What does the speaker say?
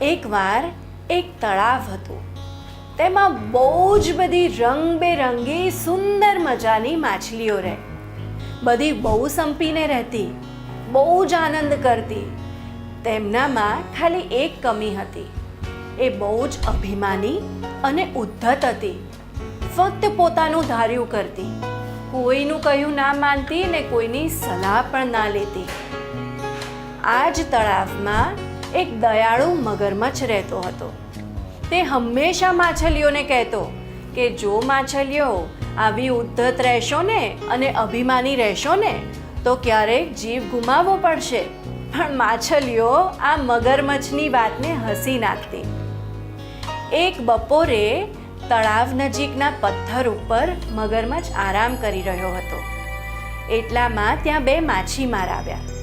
એકવાર એક તળાવ હતું. તેમાં બહુ જ બધી રંગબેરંગી સુંદર મજાની માછલીઓ રહે. બધી બહુ સંપીને રહેતી, બહુ જ આનંદ કરતી. તેમનામાં ખાલી એક કમી હતી. એ બહુ જ અભિમાની અને ઉદ્ધત હતી. ફક્ત પોતાનું ધાર્યું કરતી, કોઈનું કહ્યું ના માનતી ને કોઈની સલાહ પણ ના લેતી. આ જ તળાવમાં એક દયાળુ મગરમચ્છ રહેતો હતો. તે હંમેશા માછલીઓને કહેતો કે જો માછલીઓ આવી ઉદ્ધત રહેશો ને અને અભિમાની રહેશો ને તો ક્યારેક જીવ ગુમાવવો પડશે. પણ માછલીઓ આ મગરમચ્છની વાતને હસી નાખતી. એક બપોરે તળાવ નજીકના પથ્થર ઉપર મગરમચ્છ આરામ કરી રહ્યો હતો. એટલામાં ત્યાં બે માછીમાર આવ્યા.